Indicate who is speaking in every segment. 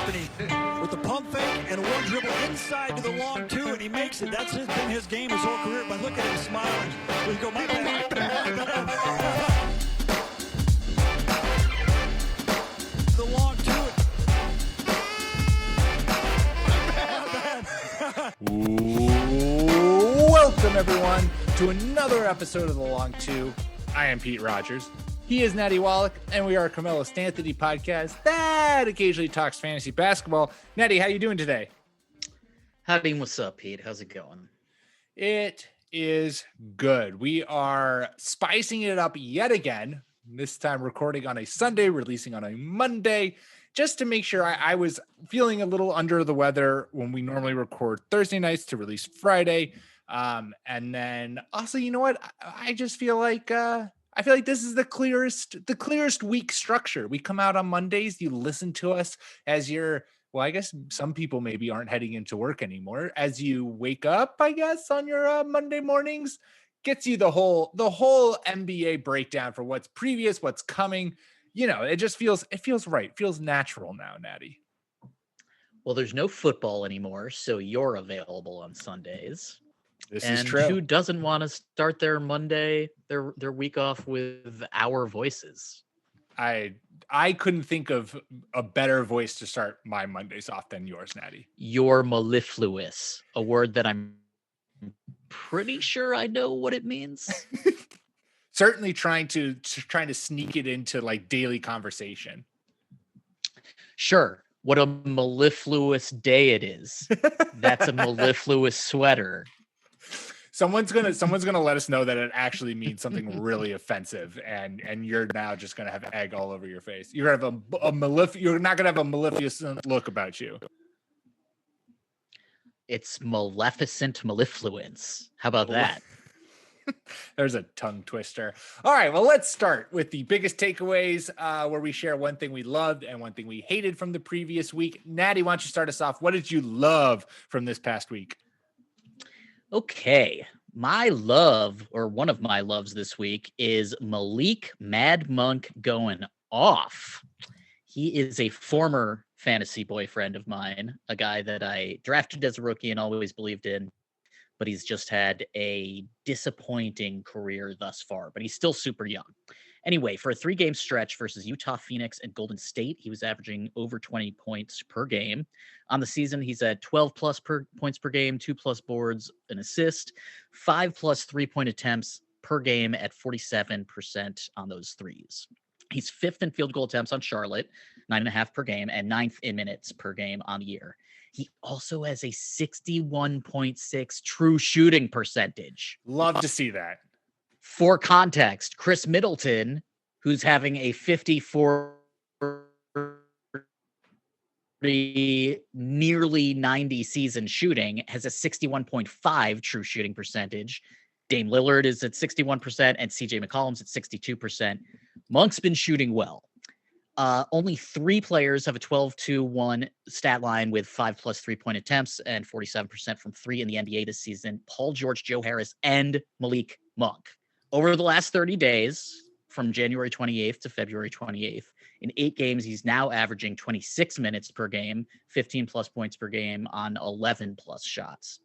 Speaker 1: Anthony with the pump fake and one dribble inside to the long two, and he makes it. That's been his game his whole career. But look at him smiling. We go, my bad. The long two.
Speaker 2: Welcome everyone to another episode of The Long Two. I am Pete Rogers. He is Natty Wallach, and we are a Carmelo Stanthony podcast that occasionally talks fantasy basketball. Natty, how you doing today?
Speaker 3: Howdy, what's up, Pete? How's it going?
Speaker 2: It is good. We are spicing it up yet again, this time recording on a Sunday, releasing on a Monday, just to make sure. I was feeling a little under the weather when we normally record Thursday nights to release Friday. And then also, you know what? I just feel like this is the clearest week structure. We come out on Mondays, you listen to us as you're, well, I guess some people maybe aren't heading into work anymore. As you wake up, I guess, on your Monday mornings, gets you the whole NBA breakdown for what's previous, what's coming. You know, it feels right. It feels natural now, Natty.
Speaker 3: Well, there's no football anymore, so you're available on Sundays.
Speaker 2: This
Speaker 3: and
Speaker 2: is true.
Speaker 3: Who doesn't want to start their Monday, their week off with our voices?
Speaker 2: I couldn't think of a better voice to start my Mondays off than yours, Natty.
Speaker 3: You're mellifluous, a word that I'm pretty sure I know what it means.
Speaker 2: Certainly trying to sneak it into like daily conversation.
Speaker 3: Sure. What a mellifluous day it is. That's a mellifluous sweater.
Speaker 2: Someone's gonna let us know that it actually means something really offensive, and you're now just gonna have egg all over your face. You're gonna have you're not gonna have a maleficent look about you.
Speaker 3: It's maleficent mellifluence. How about that?
Speaker 2: There's a tongue twister. All right, well, let's start with the biggest takeaways, where we share one thing we loved and one thing we hated from the previous week. Natty, why don't you start us off? What did you love from this past week?
Speaker 3: Okay, my love, or one of my loves this week, is Malik Mad Monk going off. He is a former fantasy boyfriend of mine, a guy that I drafted as a rookie and always believed in, but he's just had a disappointing career thus far, but he's still super young. Anyway, for a 3-game stretch versus Utah, Phoenix, and Golden State, he was averaging over 20 points per game. On the season, he's at 12 plus points per game, 2 plus boards, an assist, 5 plus 3-point attempts per game at 47% on those threes. He's 5th in field goal attempts on Charlotte, 9.5 per game, and 9th in minutes per game on the year. He also has a 61.6 true shooting percentage.
Speaker 2: Love to see that.
Speaker 3: For context, Chris Middleton, who's having a 54, nearly 90 season shooting, has a 61.5 true shooting percentage. Dame Lillard is at 61% and CJ McCollum's at 62%. Monk's been shooting well. Only 3 players have a 12-2-1 stat line with 5 plus 3-point attempts and 47% from 3 in the NBA this season: Paul George, Joe Harris, and Malik Monk. Over the last 30 days, from January 28th to February 28th, in 8 games, he's now averaging 26 minutes per game, 15 plus points per game on 11 plus shots,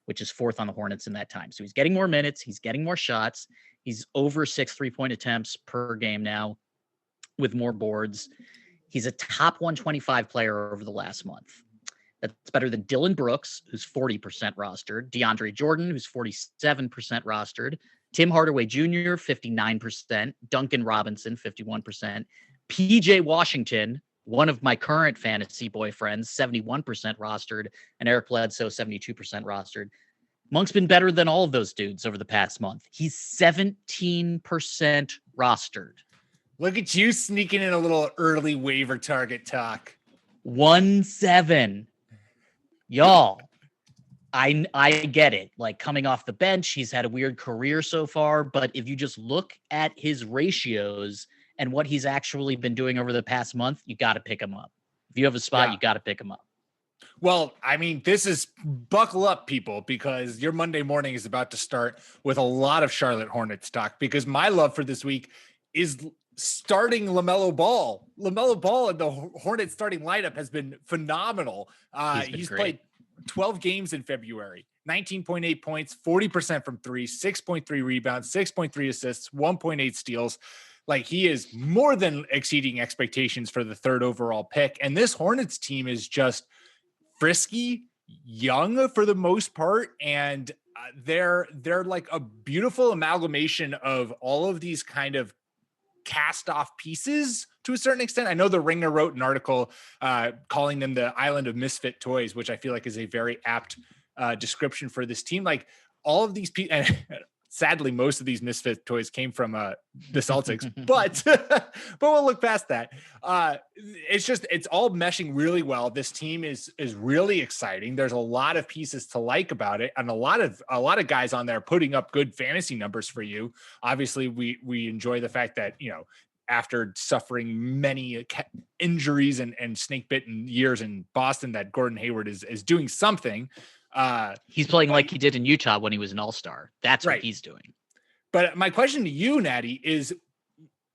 Speaker 3: which is 4th on the Hornets in that time. So he's getting more minutes. He's getting more shots. He's over 6 3-point attempts per game now with more boards. He's a top 125 player over the last month. That's better than Dylan Brooks, who's 40% rostered, DeAndre Jordan, who's 47% rostered, Tim Hardaway Jr., 59%, Duncan Robinson, 51%, PJ Washington, one of my current fantasy boyfriends, 71% rostered, and Eric Bledsoe, 72% rostered. Monk's been better than all of those dudes over the past month. He's 17% rostered.
Speaker 2: Look at you sneaking in a little early waiver target talk.
Speaker 3: 1-7. Y'all, I get it. Like, coming off the bench, he's had a weird career so far, but if you just look at his ratios and what he's actually been doing over the past month, you got to pick him up. If you have a spot, you got to pick him up.
Speaker 2: Well, I mean, this is buckle up, people, because your Monday morning is about to start with a lot of Charlotte Hornets talk, because my love for this week is starting LaMelo Ball. LaMelo Ball in the Hornets starting lineup has been phenomenal. He's played 12 games in February, 19.8 points, 40% from three, 6.3 rebounds, 6.3 assists, 1.8 steals. Like, he is more than exceeding expectations for the third overall pick. And this Hornets team is just frisky, young for the most part. And they're like a beautiful amalgamation of all of these kind of cast off pieces to a certain extent. I know the Ringer wrote an article calling them the island of misfit toys, which I feel like is a very apt description for this team. Like, all of these people, and sadly, most of these misfit toys came from the Celtics, but we'll look past that. It's all meshing really well. This team is really exciting. There's a lot of pieces to like about it, and a lot of guys on there putting up good fantasy numbers for you. Obviously, we enjoy the fact that, after suffering many injuries and snake bitten years in Boston, that Gordon Hayward is doing something.
Speaker 3: He's playing like he did in Utah when he was an all-star. That's right. What he's doing.
Speaker 2: But my question to you, Natty, is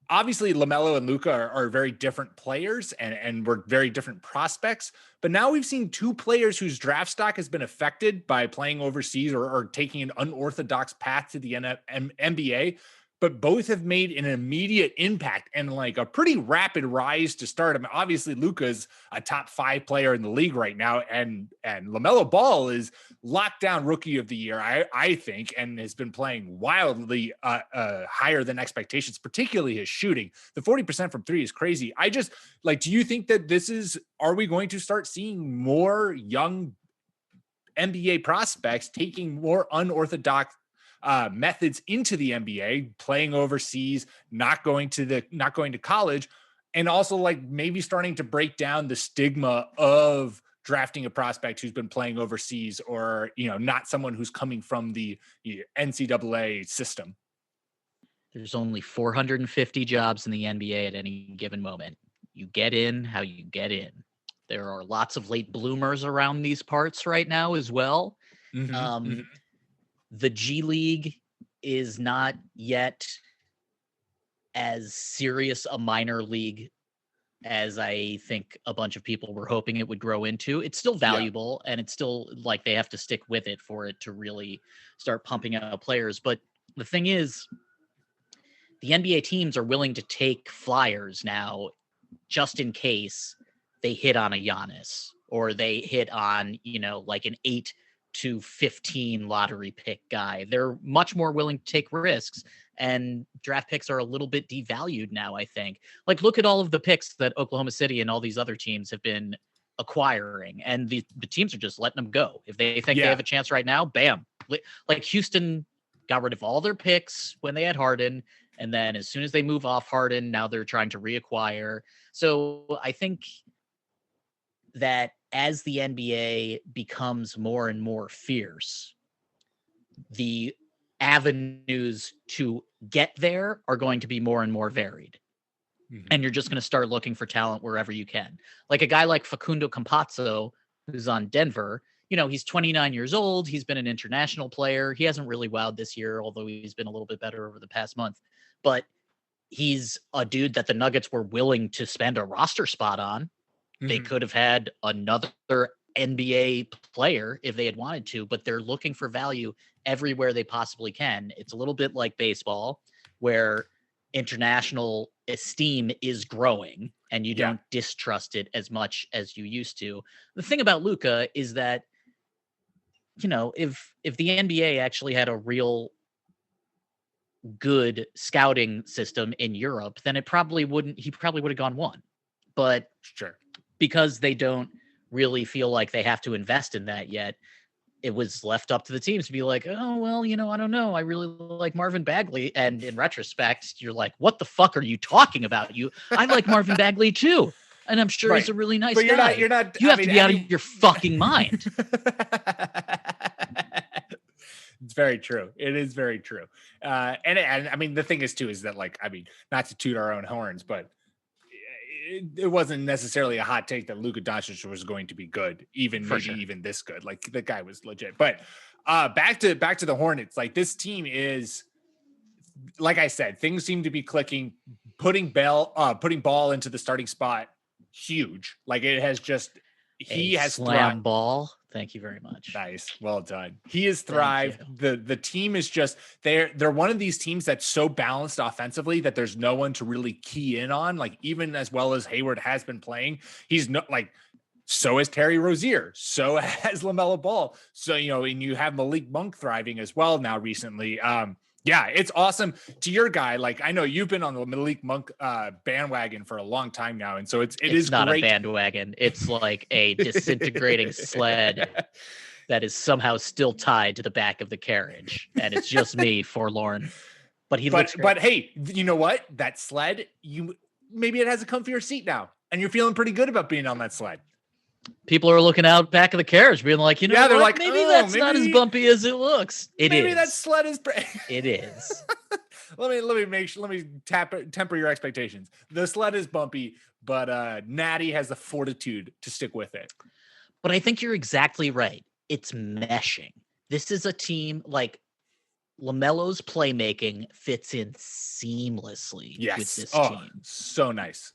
Speaker 2: obviously LaMelo and Luka are very different players and we're very different prospects. But now we've seen two players whose draft stock has been affected by playing overseas or taking an unorthodox path to the NBA. But both have made an immediate impact and like a pretty rapid rise to start. I mean, obviously Luka's a top 5 player in the league right now, and LaMelo Ball is locked down rookie of the year, I think, and has been playing wildly higher than expectations, particularly his shooting. The 40% from three is crazy. I just like, do you think that are we going to start seeing more young NBA prospects taking more unorthodox methods into the NBA, playing overseas, not going to college, and also like maybe starting to break down the stigma of drafting a prospect who's been playing overseas or, not someone who's coming from the NCAA system?
Speaker 3: There's only 450 jobs in the NBA at any given moment. You get in how you get in. There are lots of late bloomers around these parts right now as well. The G League is not yet as serious a minor league as I think a bunch of people were hoping it would grow into. It's still valuable, and it's still like they have to stick with it for it to really start pumping out players. But the thing is, the NBA teams are willing to take flyers now just in case they hit on a Giannis or they hit on, like an 8 to 15 lottery pick guy. They're much more willing to take risks, and draft picks are a little bit devalued now, I think. Like, look at all of the picks that Oklahoma City and all these other teams have been acquiring, and the teams are just letting them go. If they think they have a chance right now, bam. Like Houston got rid of all their picks when they had Harden, and then as soon as they move off Harden, now they're trying to reacquire. So I think that as the NBA becomes more and more fierce, the avenues to get there are going to be more and more varied. And you're just going to start looking for talent wherever you can. Like a guy like Facundo Campazzo, who's on Denver, he's 29 years old. He's been an international player. He hasn't really wowed this year, although he's been a little bit better over the past month. But he's a dude that the Nuggets were willing to spend a roster spot on. They could have had another NBA player if they had wanted to, but they're looking for value everywhere they possibly can. It's a little bit like baseball, where international esteem is growing and you don't distrust it as much as you used to. The thing about Luka is that, if the NBA actually had a real good scouting system in Europe, then he probably would have gone one. But
Speaker 2: sure,
Speaker 3: because they don't really feel like they have to invest in that yet, it was left up to the teams to be like, oh, well, I don't know. I really like Marvin Bagley. And in retrospect, you're like, what the fuck are you talking about? I like Marvin Bagley too. And I'm sure he's a really nice guy.
Speaker 2: You're not,
Speaker 3: you have to be out of your fucking mind.
Speaker 2: It's very true. It is very true. And I mean, the thing is too, is that not to toot our own horns, but it wasn't necessarily a hot take that Luka Doncic was going to be good, even this good. Like, the guy was legit. But back to the Hornets. Like, this team is, like I said, things seem to be clicking. putting Ball into the starting spot, huge. Like it has just, he has
Speaker 3: slam
Speaker 2: thrived.
Speaker 3: Ball. Thank you very much.
Speaker 2: Nice. Well done. He has thrived. The team is just, they're one of these teams that's so balanced offensively that there's no one to really key in on. Like even as well as Hayward has been playing, he's not like, so is Terry Rozier. So has LaMelo Ball. So, and you have Malik Monk thriving as well now recently. Yeah, it's awesome. To your guy, like I know you've been on the Malik Monk bandwagon for a long time now, and so it is
Speaker 3: not
Speaker 2: great.
Speaker 3: A bandwagon. It's like a disintegrating sled that is somehow still tied to the back of the carriage, and it's just me, forlorn. But looks great.
Speaker 2: But hey, you know what? That sled, maybe it has a comfier seat now, and you're feeling pretty good about being on that sled.
Speaker 3: People are looking out back of the carriage, being like, they're
Speaker 2: what? Like,
Speaker 3: maybe that's not as bumpy as it looks.
Speaker 2: Maybe that sled is.
Speaker 3: It is.
Speaker 2: let me temper your expectations. The sled is bumpy, but Natty has the fortitude to stick with it.
Speaker 3: But I think you're exactly right. It's meshing. This is a team like LaMelo's playmaking fits in seamlessly with this team.
Speaker 2: So nice.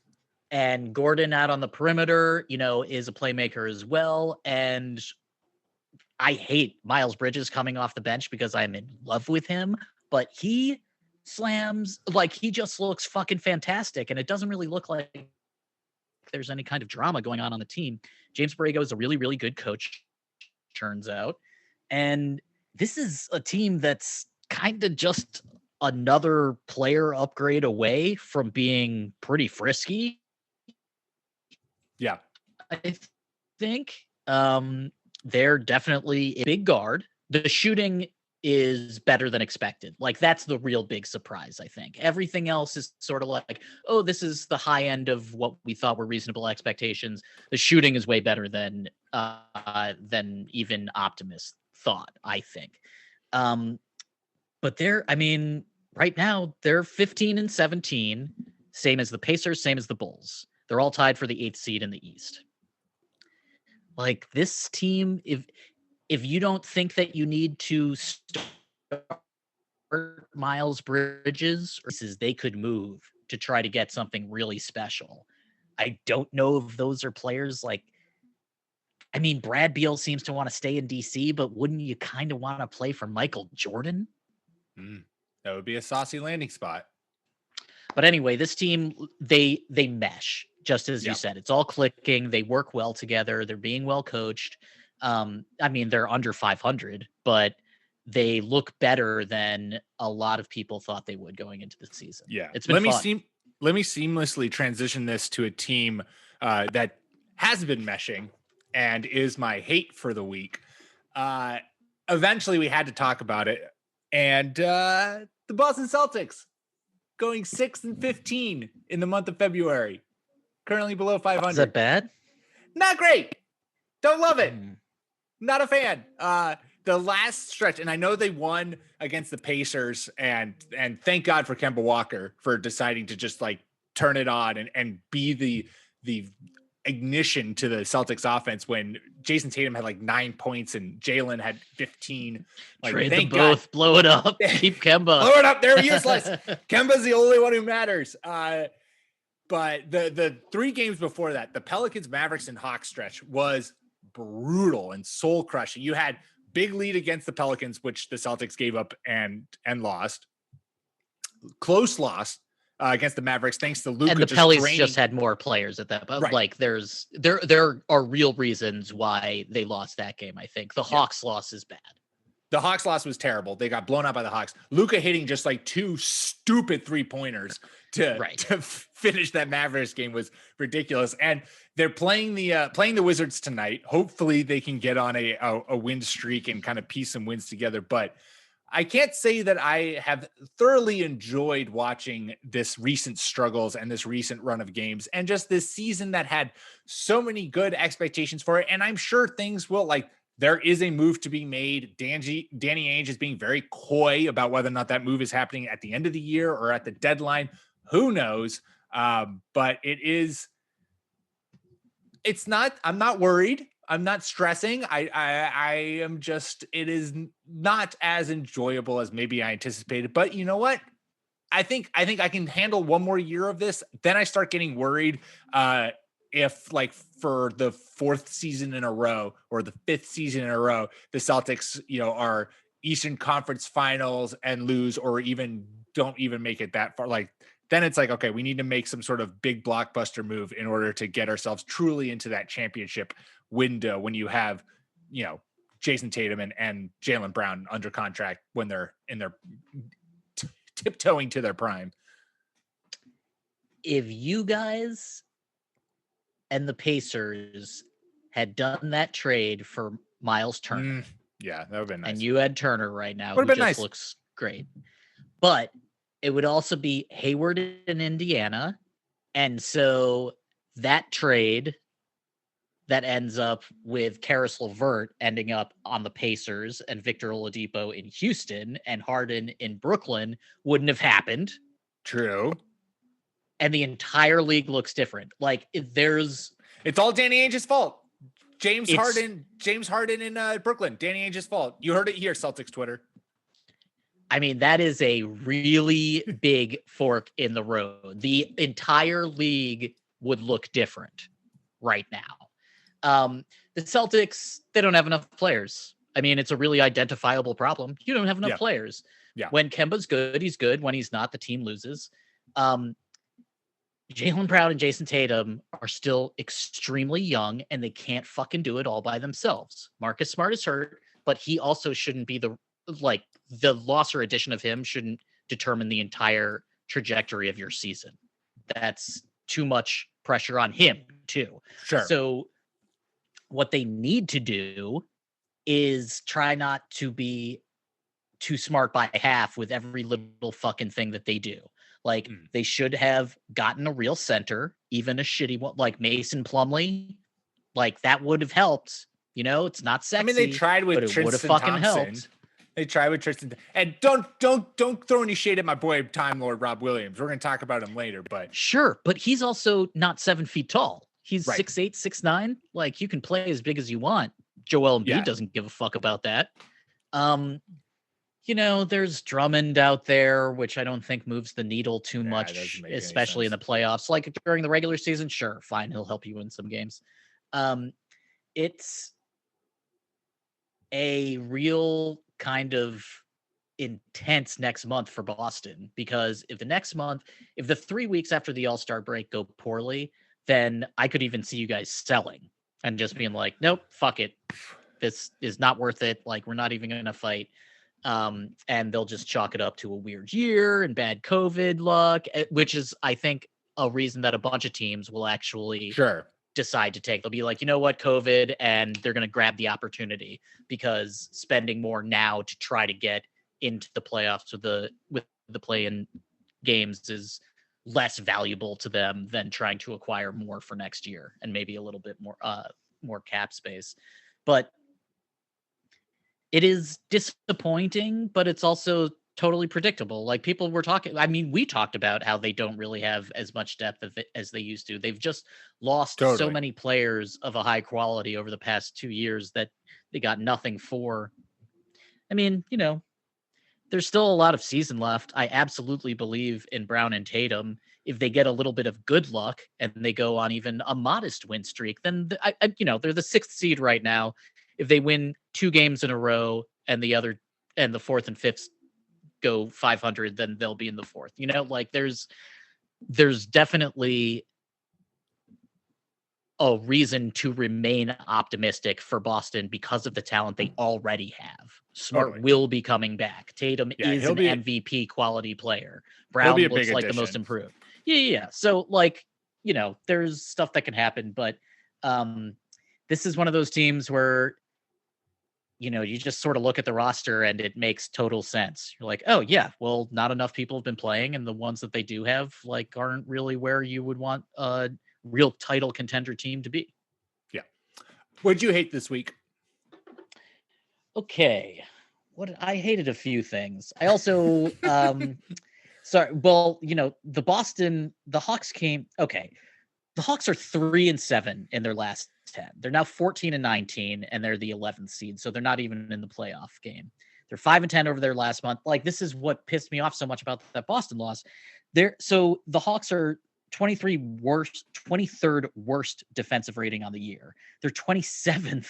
Speaker 3: And Gordon out on the perimeter, is a playmaker as well. And I hate Miles Bridges coming off the bench because I'm in love with him, but he slams, like he just looks fucking fantastic. And it doesn't really look like there's any kind of drama going on the team. James Borrego is a really, really good coach, turns out. And this is a team that's kind of just another player upgrade away from being pretty frisky.
Speaker 2: Yeah,
Speaker 3: I think they're definitely a big guard. The shooting is better than expected. Like that's the real big surprise, I think. Everything else is sort of like, oh, this is the high end of what we thought were reasonable expectations. The shooting is way better than even optimists thought, I think. But right now they're 15-17, same as the Pacers, same as the Bulls. They're all tied for the 8th seed in the East. Like this team, if you don't think that you need to start Miles Bridges, they could move to try to get something really special. I don't know if those are players like, Brad Beal seems to want to stay in DC, but wouldn't you kind of want to play for Michael Jordan?
Speaker 2: That would be a saucy landing spot.
Speaker 3: But anyway, this team, they mesh. Just as you said, it's all clicking. They work well together. They're being well coached. They're under 500, but they look better than a lot of people thought they would going into the season.
Speaker 2: Yeah.
Speaker 3: It's been fun.
Speaker 2: Let me seamlessly transition this to a team that has been meshing and is my hate for the week. Eventually we had to talk about it. And the Boston Celtics going 6-15 in the month of February. Currently below 500.
Speaker 3: Is that bad?
Speaker 2: Not great. Don't love it. Not a fan. The last stretch, and I know they won against the Pacers, and thank God for Kemba Walker for deciding to just like turn it on and be the ignition to the Celtics offense when Jason Tatum had like 9 points and Jalen had 15. Like,
Speaker 3: trade them both, blow it up, keep Kemba.
Speaker 2: Blow it up. They're useless. Kemba's the only one who matters. But the 3 games before that, the Pelicans, Mavericks, and Hawks stretch was brutal and soul crushing. You had big lead against the Pelicans, which the Celtics gave up and lost. Close loss against the Mavericks, thanks to Luka.
Speaker 3: And the Pelicans just had more players at that. But
Speaker 2: right.
Speaker 3: Like there are real reasons why they lost that game. I think the Hawks loss is bad.
Speaker 2: The Hawks loss was terrible. They got blown out by the Hawks. Luka hitting just like 2 stupid 3-pointers to finish that Mavericks game was ridiculous. And they're playing the Wizards tonight. Hopefully they can get on a win streak and kind of piece some wins together. But I can't say that I have thoroughly enjoyed watching this recent struggles and this recent run of games and just this season that had so many good expectations for it. And I'm sure things will there is a move to be made. Danny Ainge is being very coy about whether or not that move is happening at the end of the year or at the deadline. Who knows? But it's not, I'm not worried. I'm not stressing. I am just, it is not as enjoyable as maybe I anticipated, but you know what? I think I can handle one more year of this. Then I start getting worried if like for the fourth season in a row or the fifth season in a row, the Celtics, are Eastern Conference Finals and lose, or even don't even make it that far. Like then it's like, okay, we need to make some sort of big blockbuster move in order to get ourselves truly into that championship window when you have, Jason Tatum and Jaylen Brown under contract when they're in their tiptoeing to their prime.
Speaker 3: If you guys and the Pacers had done that trade for Miles Turner,
Speaker 2: yeah, that would have been nice.
Speaker 3: And you had Turner right now,
Speaker 2: who just
Speaker 3: looks great. But it would also be Hayward in Indiana. And so that trade that ends up with Karis LeVert ending up on the Pacers and Victor Oladipo in Houston and Harden in Brooklyn wouldn't have happened.
Speaker 2: True.
Speaker 3: And the entire league looks different. Like it's
Speaker 2: all Danny Ainge's fault. James Harden in Brooklyn. Danny Ainge's fault. You heard it here, Celtics Twitter.
Speaker 3: I mean, that is a really big fork in the road. The entire league would look different right now. The Celtics, they don't have enough players. I mean, it's a really identifiable problem. You don't have enough players.
Speaker 2: Yeah.
Speaker 3: When Kemba's good, he's good. When he's not, the team loses. Jaylen Brown and Jason Tatum are still extremely young, and they can't fucking do it all by themselves. Marcus Smart is hurt, but he also shouldn't be the loss or addition of him shouldn't determine the entire trajectory of your season. That's too much pressure on him too.
Speaker 2: Sure.
Speaker 3: So what they need to do is try not to be too smart by half with every little fucking thing that they do. Like they should have gotten a real center, even a shitty one, like Mason Plumlee. Like that would have helped. It's not sexy.
Speaker 2: I mean, they tried with Tristan Thompson. Helped. They tried with Tristan, and don't throw any shade at my boy TimeLord Rob Williams. We're going to talk about him later, but
Speaker 3: sure. But he's also not 7 feet tall. He's
Speaker 2: right.
Speaker 3: 6'8", 6'9". Like you can play as big as you want. Joel Embiid doesn't give a fuck about that. There's Drummond out there, which I don't think moves the needle too much, especially in the playoffs. Like during the regular season, sure, fine, he'll help you win some games. It's a real kind of intense next month for Boston, because if the 3 weeks after the All-Star break go poorly, then I could even see you guys selling and just being like, nope, fuck it. This is not worth it. Like, we're not even going to fight. And they'll just chalk it up to a weird year and bad COVID luck, which is, I think, a reason that a bunch of teams will actually decide to take. They'll be like, you know what, COVID, and they're going to grab the opportunity, because spending more now to try to get into the playoffs with the play-in games is less valuable to them than trying to acquire more for next year and maybe a little bit more cap space. But it is disappointing, but it's also totally predictable. Like people were talking, we talked about how they don't really have as much depth as they used to. They've just lost so many players of a high quality over the past 2 years that they got nothing for. There's still a lot of season left. I absolutely believe in Brown and Tatum. If they get a little bit of good luck and they go on even a modest win streak, then they're the 6th seed right now. If they win 2 games in a row and the 4th and 5th go 500, then they'll be in the 4th. There's definitely a reason to remain optimistic for Boston because of the talent they already have. Smart will be coming back. Tatum is an MVP quality player. Brown looks like the most improved. Yeah. So there's stuff that can happen, but this is one of those teams where you just sort of look at the roster and it makes total sense. You're like, oh yeah, well, not enough people have been playing, and the ones that they do have aren't really where you would want a real title contender team to be.
Speaker 2: Yeah. What'd you hate this week?
Speaker 3: Okay. I hated a few things. I also, sorry. Well, the Hawks came. Okay. The Hawks are 3-7 in their last 10. They're now 14-19, and they're the 11th seed. So they're not even in the playoff game. They're 5-10 over their last month. Like, this is what pissed me off so much about that Boston loss. So the Hawks are 23rd worst defensive rating on the year. They're 27th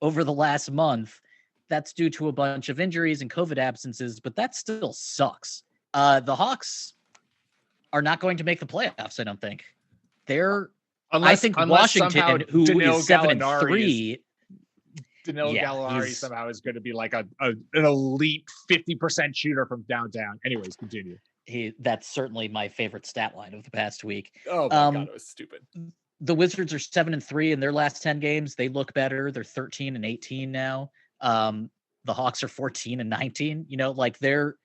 Speaker 3: over the last month. That's due to a bunch of injuries and COVID absences, but that still sucks. The Hawks are not going to make the playoffs, I don't think. I think Washington, who is 7-3.
Speaker 2: Danilo Gallinari somehow is going to be like an elite 50% shooter from downtown. Anyways, continue.
Speaker 3: That's certainly my favorite stat line of the past week.
Speaker 2: Oh my God, it was stupid.
Speaker 3: The Wizards are 7-3 in their last 10 games. They look better. They're 13-18 now. The Hawks are 14-19. You know, like their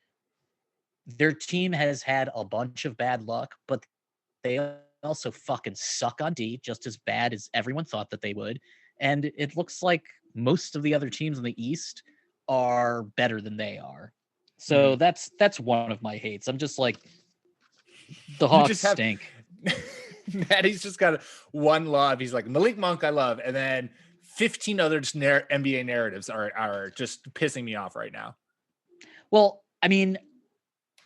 Speaker 3: team has had a bunch of bad luck, but they also fucking suck on D, just as bad as everyone thought that they would. And it looks like most of the other teams in the East are better than they are. So that's one of my hates. I'm just like, the Hawks stink.
Speaker 2: Natty's just got one love. He's like, Malik Monk, I love. And then 15 other NBA narratives are just pissing me off right now.
Speaker 3: Well, I mean,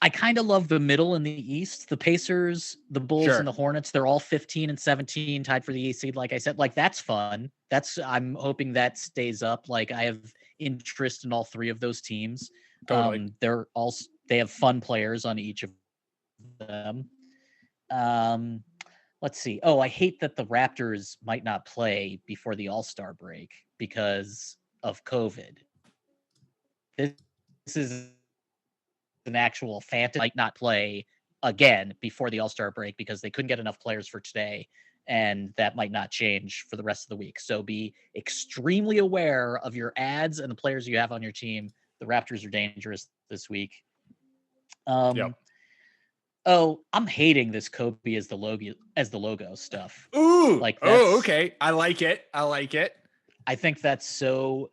Speaker 3: I kind of love the middle in the East. The Pacers, the Bulls, and the Hornets, they're all 15-17, tied for the East seed. Like I said, like that's fun. I'm hoping that stays up. Like I have interest in all three of those teams.
Speaker 2: Totally.
Speaker 3: They have fun players on each of them. Let's see. Oh, I hate that the Raptors might not play before the All-Star break because of COVID. This is an actual fantasy. Might not play again before the All-Star break because they couldn't get enough players for today, and that might not change for the rest of the week. So be extremely aware of your ads and the players you have on your team. The Raptors are dangerous this week. Oh, I'm hating this Kobe as the logo stuff.
Speaker 2: Ooh, like okay. I like it.
Speaker 3: I think that's so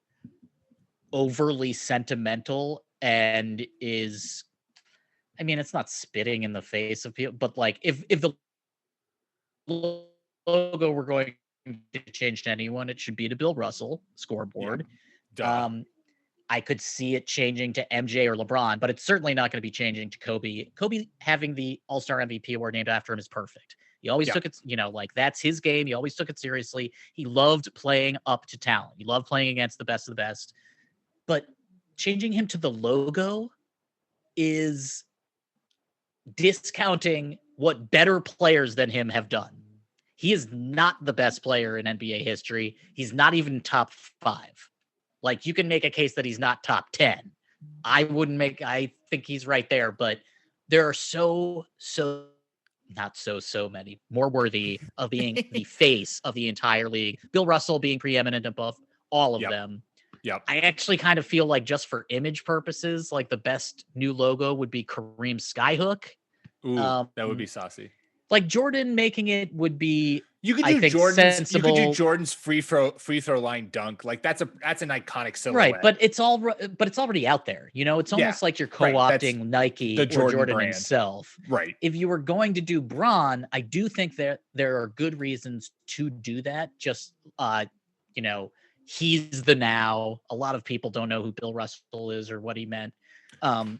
Speaker 3: overly sentimental and it's not spitting in the face of people, but like if the logo were going to change to anyone, it should be to Bill Russell scoreboard.
Speaker 2: Yeah.
Speaker 3: I could see it changing to MJ or LeBron, but it's certainly not going to be changing to Kobe. Kobe having the All-Star MVP award named after him is perfect. He always took it, like that's his game. He always took it seriously. He loved playing up to talent. He loved playing against the best of the best. But changing him to the logo is discounting what better players than him have done. He is not the best player in NBA history. He's not even top 5. Like, you can make a case that he's not top 10. I think he's right there, but there are so many more worthy of being the face of the entire league. Bill Russell being preeminent above all of them.
Speaker 2: Yep.
Speaker 3: I actually kind of feel like just for image purposes, like the best new logo would be Kareem Skyhook.
Speaker 2: Ooh, that would be saucy.
Speaker 3: Like Jordan making it would be.
Speaker 2: You could do Jordan's free throw line dunk. Like that's an iconic silhouette.
Speaker 3: Right, but it's already out there. It's almost like you're co-opting Nike or Jordan brand himself.
Speaker 2: Right.
Speaker 3: If you were going to do Bron, I do think that there are good reasons to do that. Just he's the now. A lot of people don't know who Bill Russell is or what he meant. And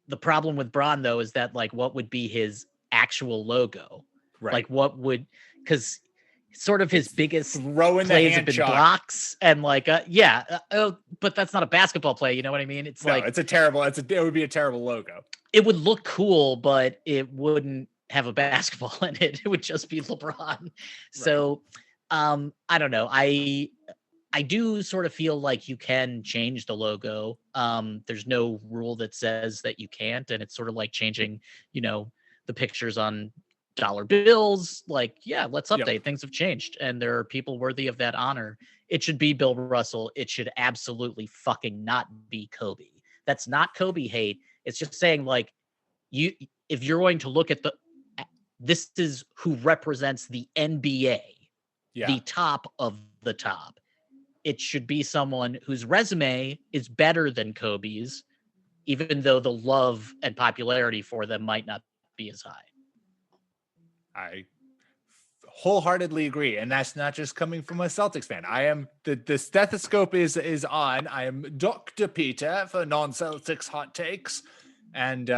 Speaker 3: the problem with Bron though is that like what would be his actual logo,
Speaker 2: right?
Speaker 3: Like what would, because sort of his biggest
Speaker 2: plays
Speaker 3: have been blocks and like but that's not a basketball play, you know what I mean? It's
Speaker 2: it would be a terrible logo.
Speaker 3: It would look cool, but it wouldn't have a basketball in it. It would just be LeBron. Right. So I don't know. I do sort of feel like you can change the logo. There's no rule that says that you can't, and it's sort of like changing, the pictures on dollar bills. Like, let's update. Yep. Things have changed, and there are people worthy of that honor. It should be Bill Russell. It should absolutely fucking not be Kobe. That's not Kobe hate. It's just saying like, if you're going to look at this is who represents the NBA, the top of the top. It should be someone whose resume is better than Kobe's, even though the love and popularity for them might not be as high.
Speaker 2: I wholeheartedly agree. And that's not just coming from a Celtics fan. I am the stethoscope is on. I am Dr. Peter for non-Celtics hot takes. And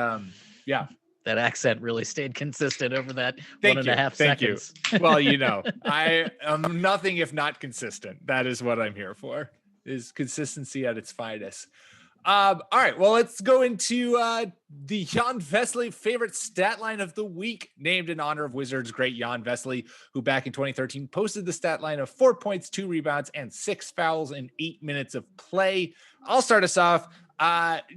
Speaker 2: yeah.
Speaker 3: That accent really stayed consistent over that
Speaker 2: Thank
Speaker 3: 1.5
Speaker 2: you.
Speaker 3: seconds.
Speaker 2: Well, I am nothing if not consistent. That is what I'm here for, is consistency at its finest. All right, well, let's go into the Jan Vesely favorite stat line of the week, named in honor of Wizards great Jan Vesely, who back in 2013 posted the stat line of 4 points, 2 rebounds, and 6 fouls in 8 minutes of play. I'll start us off.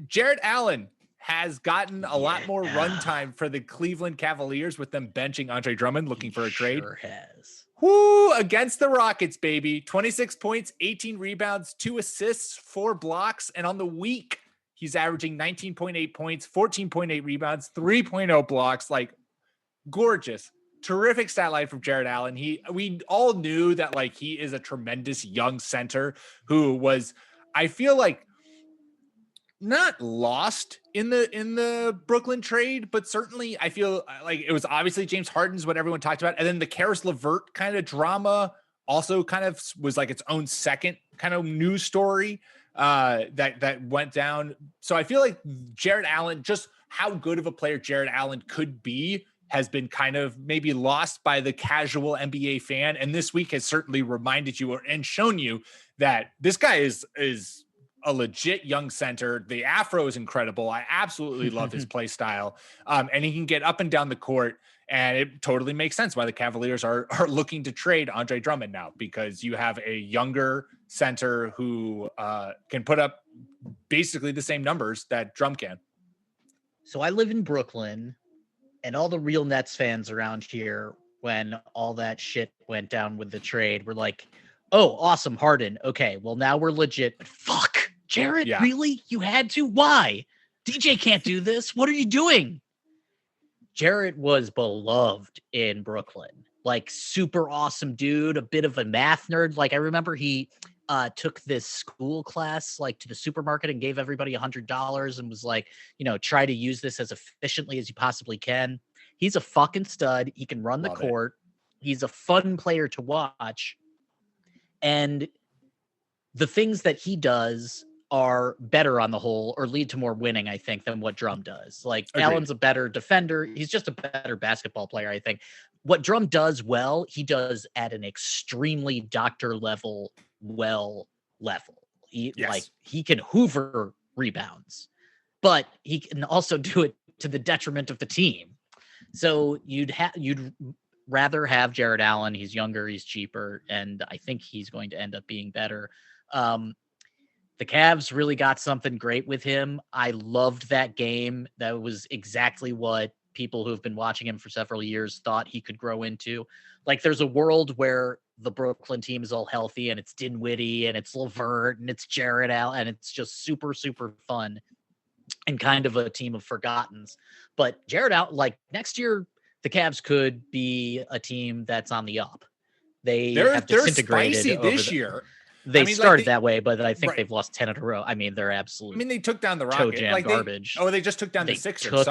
Speaker 2: Jarrett Allen has gotten a lot more run time for the Cleveland Cavaliers, with them benching Andre Drummond, looking for a trade.
Speaker 3: Sure has.
Speaker 2: Whoo, against the Rockets, baby. 26 points, 18 rebounds, 2 assists, 4 blocks. And on the week, he's averaging 19.8 points, 14.8 rebounds, 3.0 blocks. Like, gorgeous. Terrific stat line from Jarrett Allen. We all knew that, like, he is a tremendous young center who was, I feel like, not lost in the Brooklyn trade, but certainly I feel like it was obviously James Harden's what everyone talked about. And then the Karis LeVert kind of drama also kind of was like its own second kind of news story that went down. So I feel like Jarrett Allen, just how good of a player Jarrett Allen could be, has been kind of maybe lost by the casual NBA fan. And this week has certainly reminded you and shown you that this guy is a legit young center. The afro is incredible. I absolutely love his play style. And he can get up and down the court, and it totally makes sense why the Cavaliers are looking to trade Andre Drummond now, because you have a younger center who can put up basically the same numbers that Drum can.
Speaker 3: So I live in Brooklyn, and all the real Nets fans around here, when all that shit went down with the trade, were like, oh, awesome, Harden. Okay, well, now we're legit. But fuck, Jarrett, really? You had to? Why? DJ can't do this. What are you doing? Jarrett was beloved in Brooklyn. Like, super awesome dude, a bit of a math nerd. Like, I remember he took this school class, like, to the supermarket and gave everybody $100 and was like, try to use this as efficiently as you possibly can. He's a fucking stud. He can run the court. He's a fun player to watch. And the things that he does are better on the whole, or lead to more winning, I think, than what Drum does. Like,
Speaker 2: Agreed.
Speaker 3: Allen's a better defender. He's just a better basketball player, I think. What Drum does well, he does at an extremely doctor level level. He can hoover rebounds, but he can also do it to the detriment of the team. So you'd rather have Jarrett Allen. He's younger, he's cheaper, and I think he's going to end up being better. The Cavs really got something great with him. I loved that game. That was exactly what people who have been watching him for several years thought he could grow into. Like, there's a world where the Brooklyn team is all healthy, and it's Dinwiddie, and it's LeVert, and it's Jarrett Allen, and it's just super, super fun and kind of a team of forgottens. But Jarrett Allen, like, next year, the Cavs could be a team that's on the up. They're
Speaker 2: spicy this year.
Speaker 3: They started that way, but I think they've lost 10 in a row. I mean, they're absolute.
Speaker 2: I mean, they took down the Rockets.
Speaker 3: Garbage.
Speaker 2: They just took down the Sixers.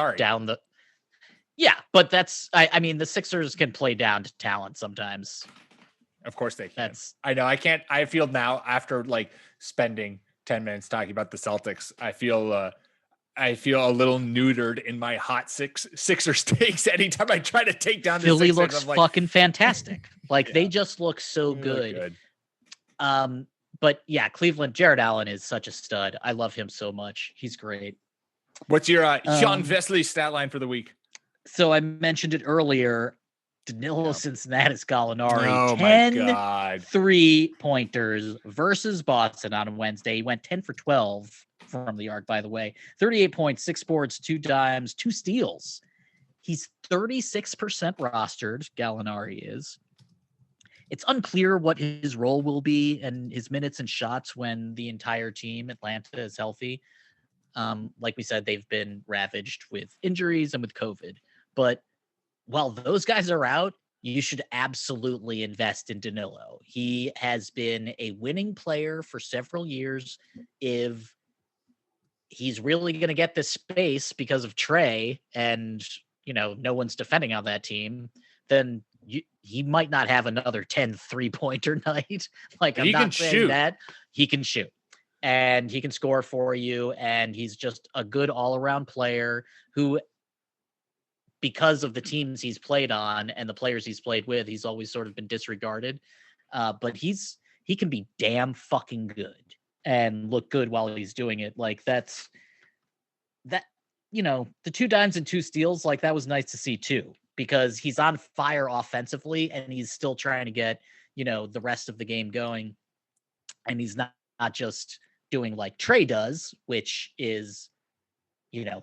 Speaker 3: Yeah, but that's. I mean, the Sixers can play down to talent sometimes.
Speaker 2: Of course they can. I know. I can't. I feel now, after like spending 10 minutes talking about the Celtics, I feel a little neutered in my hot Sixers takes anytime I try to take down the
Speaker 3: Philly
Speaker 2: Sixers.
Speaker 3: Looks fucking fantastic. Like, they just look so good. But yeah, Cleveland, Jarrett Allen is such a stud. I love him so much. He's great.
Speaker 2: What's your Jan Vesely stat line for the week?
Speaker 3: So I mentioned it earlier. Danilo Cincinnati Gallinari,
Speaker 2: oh
Speaker 3: 10
Speaker 2: my God.
Speaker 3: 3-pointers versus Boston on Wednesday. He went 10 for 12 from the arc, by the way. 38 points, 6 boards, 2 dimes, 2 steals. He's 36% rostered, Gallinari is. It's unclear what his role will be and his minutes and shots when the entire team, Atlanta, is healthy. Like we said, they've been ravaged with injuries and with COVID. But while those guys are out, you should absolutely invest in Danilo. He has been a winning player for several years. If he's really going to get this space because of Trey and, no one's defending on that team, then he might not have another 10 3-pointer night. Like, I'm
Speaker 2: He can
Speaker 3: not saying
Speaker 2: shoot.
Speaker 3: that. He can shoot. And he can score for you. And he's just a good all-around player who, because of the teams he's played on and the players he's played with, he's always sort of been disregarded. But he can be damn fucking good and look good while he's doing it. Like, that's that, the 2 dimes and 2 steals, like, that was nice to see too, because he's on fire offensively and he's still trying to get, the rest of the game going. And he's not just doing like Trey does, which is,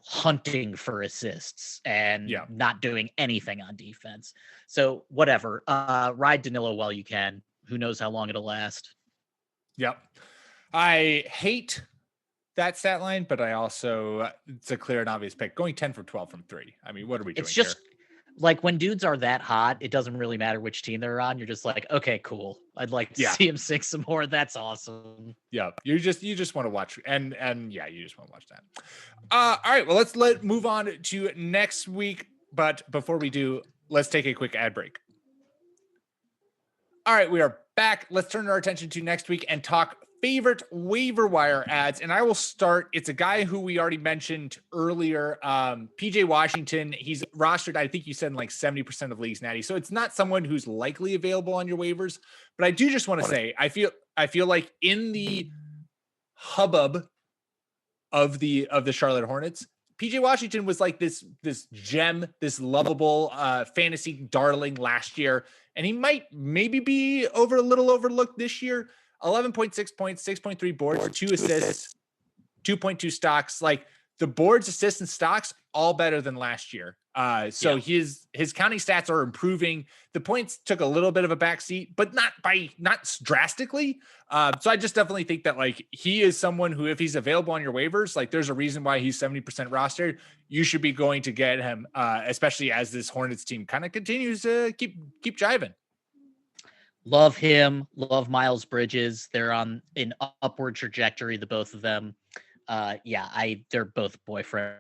Speaker 3: hunting for assists and not doing anything on defense. So whatever, ride Danilo while you can. Who knows how long it'll last.
Speaker 2: Yep. I hate that stat line, but I also, it's a clear and obvious pick. Going 10 for 12 from 3. I mean, what are we doing?
Speaker 3: It's just
Speaker 2: here?
Speaker 3: Like, when dudes are that hot, it doesn't really matter which team they're on. You're just like, okay, cool. I'd like to see him sink some more. That's awesome.
Speaker 2: Yeah. You just want to watch and yeah, you just want to watch that. All right. Well, let's move on to next week. But before we do, let's take a quick ad break. All right, we are back. Let's turn our attention to next week and talk favorite waiver wire ads. And I will start. It's a guy who we already mentioned earlier, PJ Washington. He's rostered, I think you said, in like 70% of leagues, Natty. So it's not someone who's likely available on your waivers. But I do just want to say, I feel like in the hubbub of the Charlotte Hornets, PJ Washington was like this gem, this lovable fantasy darling last year. And he might maybe be a little overlooked this year. 11.6 points, 6.3 boards, 2 assists, 2.2 stocks. Like, the boards, assists, and stocks, all better than last year. So his counting stats are improving. The points took a little bit of a backseat, but not drastically. So I just definitely think that, like, he is someone who, if he's available on your waivers, like, there's a reason why he's 70% rostered. You should be going to get him, especially as this Hornets team kind of continues to keep driving.
Speaker 3: Love him. Love Miles Bridges. They're on an upward trajectory, the both of them. They're both boyfriends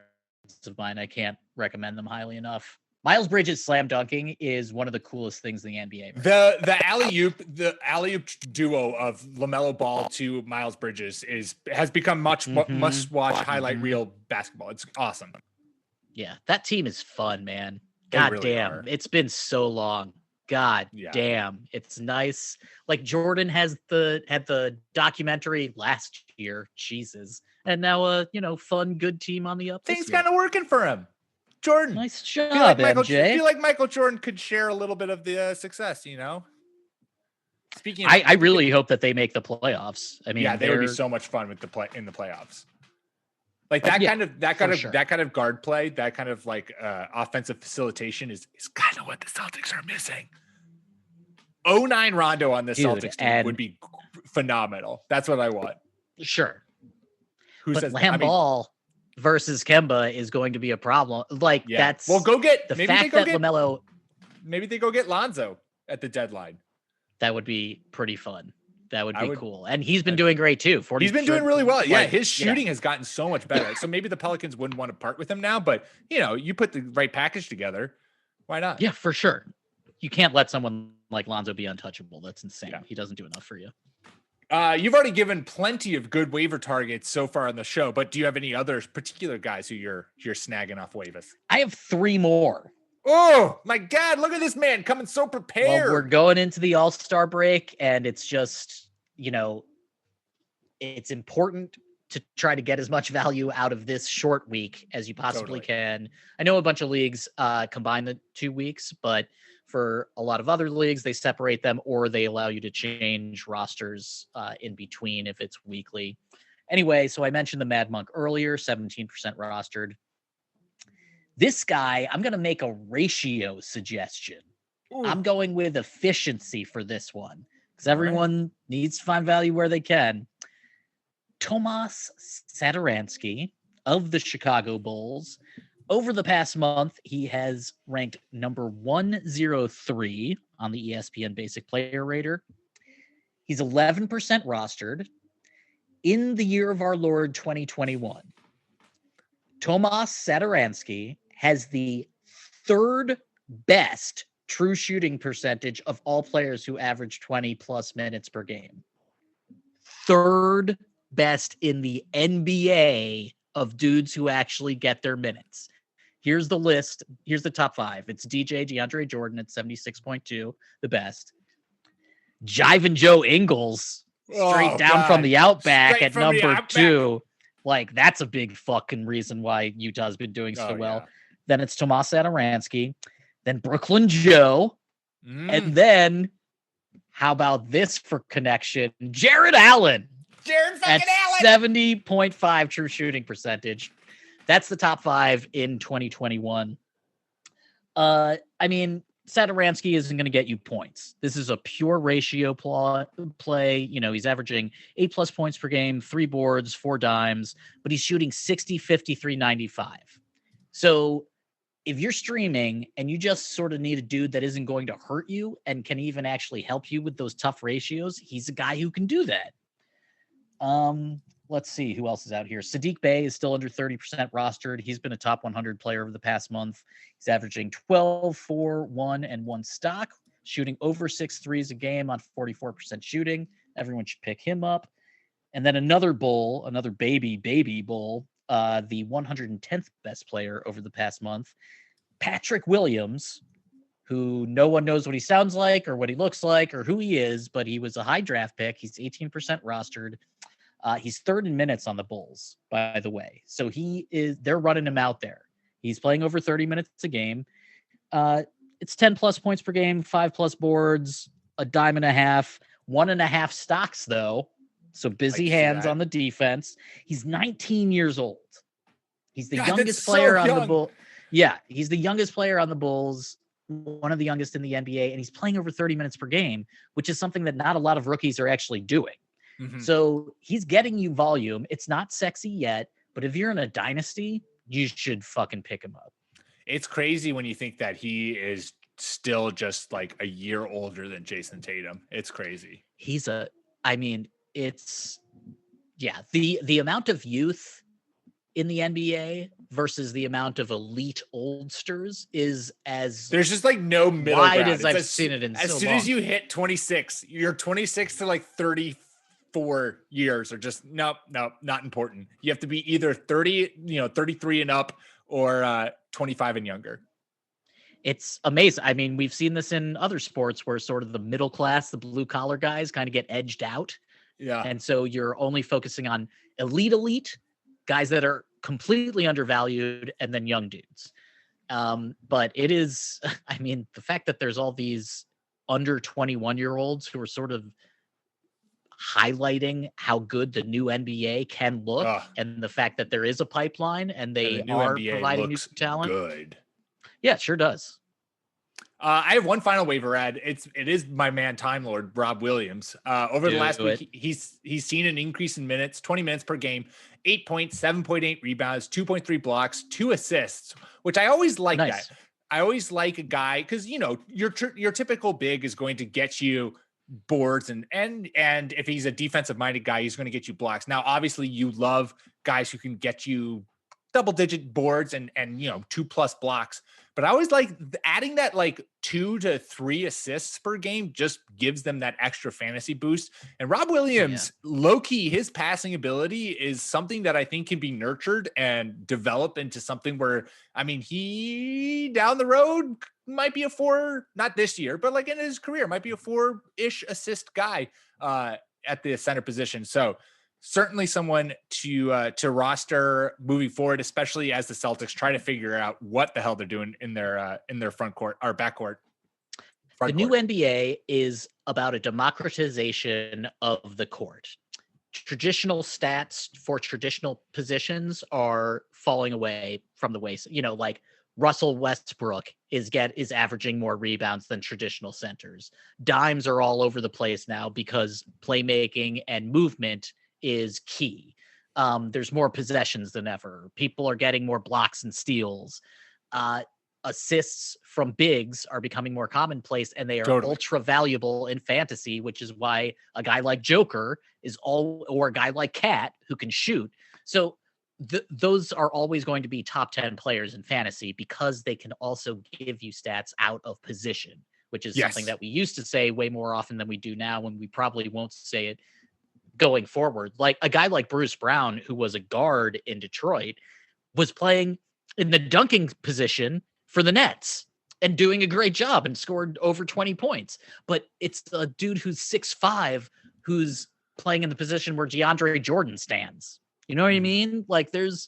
Speaker 3: of mine. I can't recommend them highly enough. Miles Bridges slam dunking is one of the coolest things in the NBA.
Speaker 2: The alley-oop duo of LaMelo Ball to Miles Bridges has become must-watch highlight reel basketball. It's awesome.
Speaker 3: Yeah, that team is fun, man. God damn, it's been so long. God damn, it's nice. Like, Jordan had the documentary last year, Jesus, and now a fun, good team on the up.
Speaker 2: Things kind of working for him. Jordan,
Speaker 3: nice job,
Speaker 2: MJ. I feel like Michael Jordan could share a little bit of the success.
Speaker 3: I really hope that they make the playoffs. I mean,
Speaker 2: they would be so much fun with in the playoffs. Like, that kind of guard play, that kind of like offensive facilitation is kind of what the Celtics are missing. 09 Rondo on the Celtics team would be phenomenal. That's what I want.
Speaker 3: Sure. Ball versus Kemba is going to be a problem. Like, that's
Speaker 2: go get
Speaker 3: the fact that LaMelo.
Speaker 2: Maybe they go get Lonzo at the deadline.
Speaker 3: That would be pretty fun. That would be cool. And he's been doing great too.
Speaker 2: He's been doing really well. Yeah, his shooting has gotten so much better. So maybe the Pelicans wouldn't want to part with him now, but you put the right package together. Why not?
Speaker 3: Yeah, for sure. You can't let someone like Lonzo be untouchable. That's insane.
Speaker 2: Yeah.
Speaker 3: He doesn't do enough for you.
Speaker 2: You've already given plenty of good waiver targets so far on the show, but do you have any other particular guys who you're snagging off waivers?
Speaker 3: I have 3 more.
Speaker 2: Oh my God, look at this man coming so prepared.
Speaker 3: Well, we're going into the All-Star break, and it's just, it's important to try to get as much value out of this short week as you possibly can. I know a bunch of leagues combine the 2 weeks, but for a lot of other leagues, they separate them, or they allow you to change rosters in between if it's weekly. Anyway, so I mentioned the Mad Monk earlier, 17% rostered. This guy, I'm going to make a ratio suggestion. Ooh. I'm going with efficiency for this one, because everyone needs to find value where they can. Tomas Satoransky of the Chicago Bulls. Over the past month, he has ranked number 103 on the ESPN Basic Player Rater. He's 11% rostered in the year of our Lord 2021. Tomas Satoransky has the 3rd best true shooting percentage of all players who average 20 plus minutes per game. Third best in the NBA of dudes who actually get their minutes. Here's the list. Here's the top 5. It's DeAndre Jordan at 76.2, the best. Jivin' Joe Ingles, straight down from the Outback at number 2. Like, that's a big fucking reason why Utah's been doing so well. Yeah. Then it's Tomas Satoransky. Then Brooklyn Joe. And then, how about this for connection? Jared Allen. At 70.5 true shooting percentage. That's the top 5 in 2021. I mean, Satoransky isn't going to get you points. This is a pure ratio play. You know, he's averaging 8+ points per game, 3 boards, 4 dimes, but he's shooting 60, 53, 95. So if you're streaming and you just sort of need a dude that isn't going to hurt you and can even actually help you with those tough ratios, he's a guy who can do that. Let's see who else is out here. Sadiq Bey is still under 30% rostered. He's been a top 100 player over the past month. He's averaging 12, 4, 1, and 1 stock, shooting over 6 threes a game on 44% shooting. Everyone should pick him up. And then another bull, another baby bull, the 110th best player over the past month, Patrick Williams, who no one knows what he sounds like or what he looks like or who he is, but he was a high draft pick. He's 18% rostered. He's 3rd in minutes on the Bulls, by the way. So they're running him out there. He's playing over 30 minutes a game. It's 10+ points per game, 5+ boards, a dime and a half, 1.5 stocks though. So busy hands on the defense. He's 19 years old. He's the youngest player on the Bulls. Yeah, he's the youngest player on the Bulls, one of the youngest in the NBA, and he's playing over 30 minutes per game, which is something that not a lot of rookies are actually doing. Mm-hmm. So he's getting you volume. It's not sexy yet, but if you're in a dynasty, you should fucking pick him up.
Speaker 2: It's crazy when you think that he is still just like a year older than Jason Tatum. It's crazy.
Speaker 3: The amount of youth in the NBA versus the amount of elite oldsters is as
Speaker 2: there's just like no middle
Speaker 3: wide
Speaker 2: ground.
Speaker 3: as I've seen it in so long.
Speaker 2: As soon as you hit 26, you're 26 to like 34 years or just nope, not important. You have to be either 33 and up or 25 and younger.
Speaker 3: It's amazing. I mean, we've seen this in other sports where sort of the middle class, the blue collar guys kind of get edged out.
Speaker 2: Yeah.
Speaker 3: And so you're only focusing on elite guys that are completely undervalued and then young dudes. But it is, I mean, the fact that there's all these under 21-year-olds who are sort of highlighting how good the new NBA can look and the fact that there is a pipeline and they are NBA providing new talent.
Speaker 2: Good.
Speaker 3: Yeah, it sure does.
Speaker 2: I have one final waiver ad. It is my man, TimeLord Robert Williams. Over the last week, he's seen an increase in minutes, 20 minutes per game, 8 points, 7.8 rebounds, 2.3 blocks, 2 assists, which I always like that. I always like a guy because, you know, your typical big is going to get you boards and if he's a defensive minded guy, he's going to get you blocks. Now, obviously you love guys who can get you double-digit boards and 2+ blocks. But I always like adding that like 2 to 3 assists per game just gives them that extra fantasy boost. And Rob Williams, low-key, his passing ability is something that I think can be nurtured and develop into something where, I mean, he down the road might be a 4, not this year, but like in his career, might be a 4-ish assist guy at the center position. So certainly someone to roster moving forward, especially as the Celtics try to figure out what the hell they're doing in their front court or backcourt.
Speaker 3: The new NBA is about a democratization of the court. Traditional stats for traditional positions are falling away from the waist. You know, like Russell Westbrook is averaging more rebounds than traditional centers. Dimes are all over the place now because playmaking and movement is key. There's more possessions than ever. People are getting more blocks and steals. Assists from bigs are becoming more commonplace, and they are ultra valuable in fantasy, which is why a guy like Joker or a guy like Cat who can shoot. So those are always going to be top 10 players in fantasy because they can also give you stats out of position, which is something that we used to say way more often than we do now, and we probably won't say it going forward. Like a guy like Bruce Brown, who was a guard in Detroit, was playing in the dunking position for the Nets and doing a great job and scored over 20 points. But it's a dude who's 6'5", who's playing in the position where DeAndre Jordan stands. You know what I mean? Like there's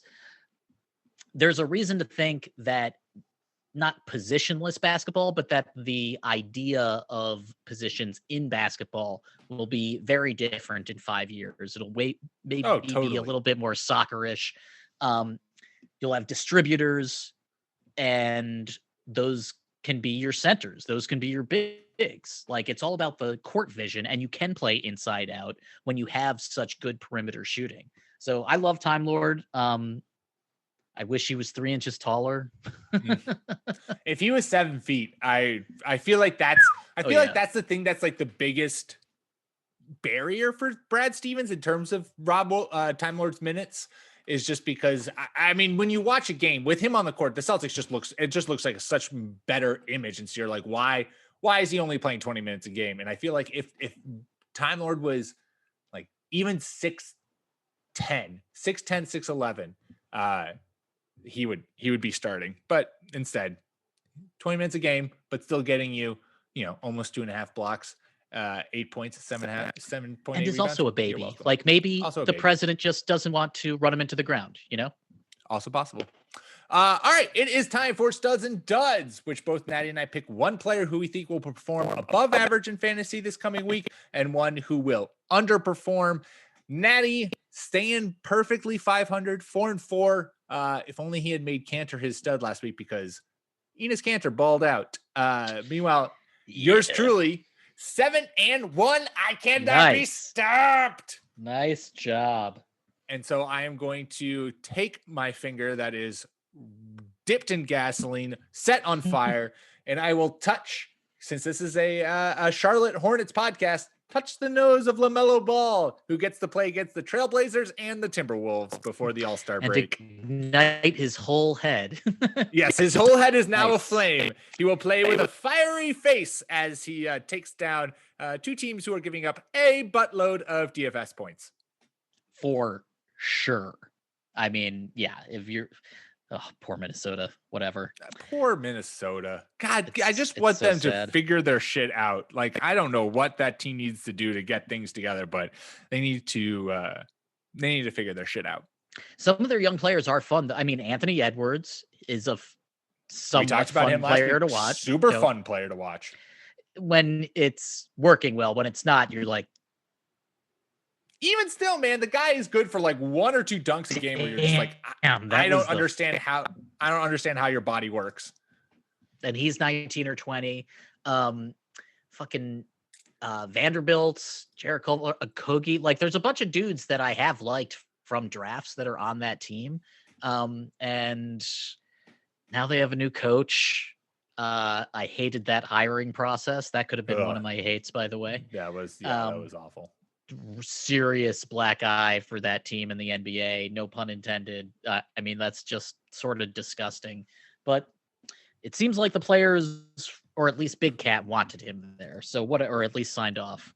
Speaker 3: a reason to think that not positionless basketball, but that the idea of positions in basketball will be very different in 5 years. It'll maybe be a little bit more soccerish. You'll have distributors, and those can be your centers. Those can be your bigs. Like it's all about the court vision, and you can play inside out when you have such good perimeter shooting. So I love Time Lord. I wish he was 3 inches taller.
Speaker 2: If he was 7 feet, I feel like that's like that's the thing that's like the biggest barrier for Brad Stevens in terms of Time Lord's minutes, is just because I mean, when you watch a game with him on the court, the Celtics just looks like such better image. And so you're like, why is he only playing 20 minutes a game? And I feel like if Time Lord was like even 6'10", 6'11", he would be starting, but instead 20 minutes a game, but still getting you almost 2.5 blocks, 8 points, 7.8.
Speaker 3: And is also a baby. Like maybe the president just doesn't want to run him into the ground,
Speaker 2: Also possible. All right, it is time for Studs and Duds, which both Natty and I pick one player who we think will perform above average in fantasy this coming week and one who will underperform. Natty staying perfectly 500, 4-4. If only he had made Cantor his stud last week, because Enes Kanter balled out. Meanwhile, yours truly 7-1. I cannot be stopped.
Speaker 3: Nice job.
Speaker 2: And so I am going to take my finger that is dipped in gasoline, set on fire, and I will touch, since this is a Charlotte Hornets podcast, touch the nose of LaMelo Ball, who gets to play against the Trailblazers and the Timberwolves before the All-Star break.
Speaker 3: Ignite his whole head.
Speaker 2: Yes, his whole head is now aflame. He will play with a fiery face as he takes down two teams who are giving up a buttload of DFS points.
Speaker 3: For sure. I mean, yeah, if you're... Oh, poor Minnesota, whatever.
Speaker 2: Poor Minnesota. God, I just want them to figure their shit out. Like, I don't know what that team needs to do to get things together, but they need to figure their shit out.
Speaker 3: Some of their young players are fun. I mean, Anthony Edwards is a somewhat fun player to watch.
Speaker 2: Super fun player to watch. When
Speaker 3: it's working well, when it's not, you're like,
Speaker 2: even still, man, the guy is good for like 1 or 2 dunks a game where you're just like, I don't understand how your body works.
Speaker 3: And he's 19 or 20. Vanderbilt, Jericho, Kogi. Like, there's a bunch of dudes that I have liked from drafts that are on that team. And now they have a new coach. I hated that hiring process. That could have been one of my hates, by the way.
Speaker 2: That was awful.
Speaker 3: Serious black eye for that team in the NBA, no pun intended. I mean, that's just sort of disgusting, but it seems like the players, or at least Big Cat, wanted him there. So or at least signed off.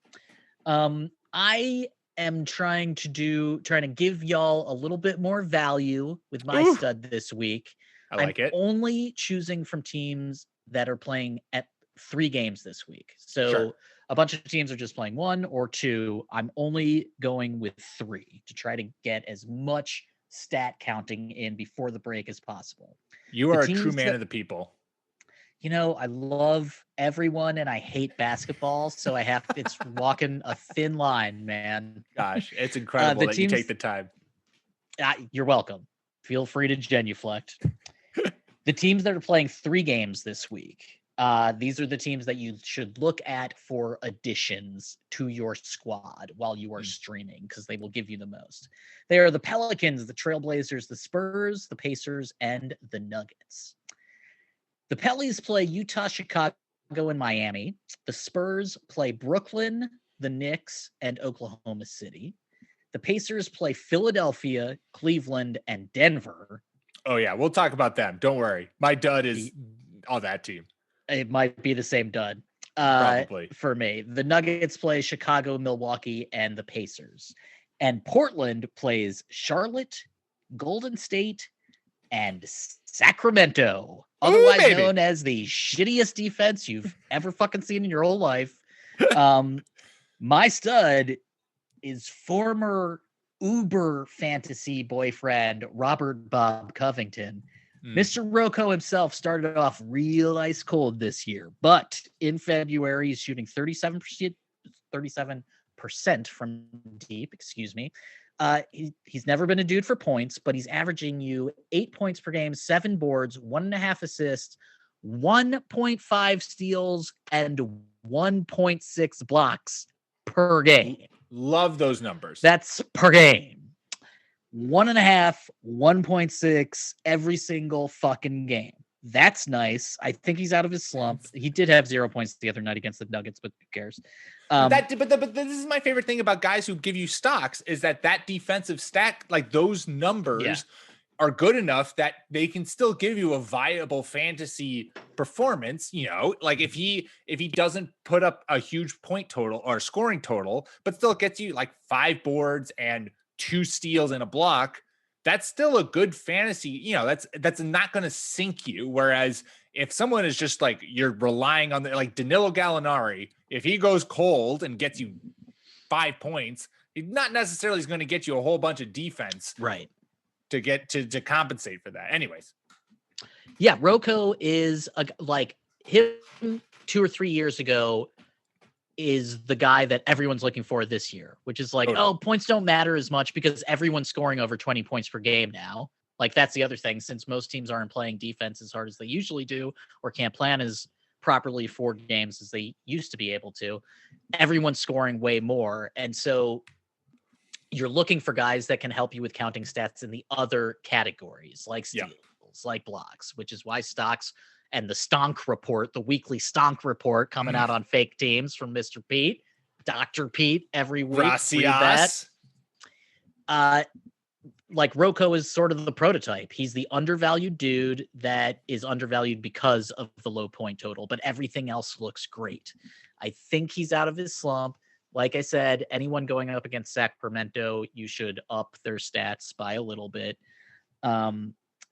Speaker 3: I am trying to give y'all a little bit more value with my stud this week.
Speaker 2: I'm
Speaker 3: only choosing from teams that are playing at 3 games this week. So sure. A bunch of teams are just playing 1 or 2. I'm only going with 3 to try to get as much stat counting in before the break as possible.
Speaker 2: You are a true man of the people.
Speaker 3: I love everyone and I hate basketball. So it's walking a thin line, man.
Speaker 2: Gosh, it's incredible that you take the time.
Speaker 3: You're welcome. Feel free to genuflect. The teams that are playing 3 games this week, these are the teams that you should look at for additions to your squad while you are streaming, because they will give you the most. They are the Pelicans, the Trailblazers, the Spurs, the Pacers, and the Nuggets. The Pellies play Utah, Chicago, and Miami. The Spurs play Brooklyn, the Knicks, and Oklahoma City. The Pacers play Philadelphia, Cleveland, and Denver.
Speaker 2: Oh, yeah. We'll talk about them. Don't worry. My dud is on that team.
Speaker 3: It might be the same dud.
Speaker 2: Probably.
Speaker 3: For me. The Nuggets play Chicago, Milwaukee, and the Pacers. And Portland plays Charlotte, Golden State, and Sacramento, otherwise known as the shittiest defense you've ever fucking seen in your whole life. My stud is former Uber fantasy boyfriend Robert Bob Covington. Mr. Rocco himself started off real ice cold this year, but in February he's shooting 37% from deep, excuse me. He's never been a dude for points, but he's averaging you 8 points per game, 7 boards, 1.5 assists, 1.5 steals, and 1.6 blocks per game.
Speaker 2: Love those numbers.
Speaker 3: That's per game. 1.5, 1.6 every single fucking game. That's nice. I think he's out of his slump. He did have 0 points the other night against the Nuggets, but who cares?
Speaker 2: But this is my favorite thing about guys who give you stocks is that defensive stack, like those numbers are good enough that they can still give you a viable fantasy performance. You know, like if he doesn't put up a huge point total or scoring total, but still gets you like 5 boards and 2 steals and a block, that's still a good fantasy. You know, that's not going to sink you. Whereas if someone is just like, you're relying on like Danilo Gallinari, if he goes cold and gets you 5 points, he's not necessarily going to get you a whole bunch of defense,
Speaker 3: right?
Speaker 2: To get to compensate for that. Anyways.
Speaker 3: Yeah. Rocco is like him 2 or 3 years ago is the guy that everyone's looking for this year, which is like, points don't matter as much because everyone's scoring over 20 points per game now. Like that's the other thing, since most teams aren't playing defense as hard as they usually do, or can't plan as properly for games as they used to be able to. Everyone's scoring way more. And so you're looking for guys that can help you with counting stats in the other categories, like steals, like blocks, which is why stocks and the Stonk report, the weekly Stonk report coming out on fake teams from Mr. Pete, Dr. Pete every week.
Speaker 2: Gracias.
Speaker 3: Like Rocco is sort of the prototype. He's the undervalued dude that is undervalued because of the low point total, but everything else looks great. I think he's out of his slump. Like I said, anyone going up against Sacramento, you should up their stats by a little bit.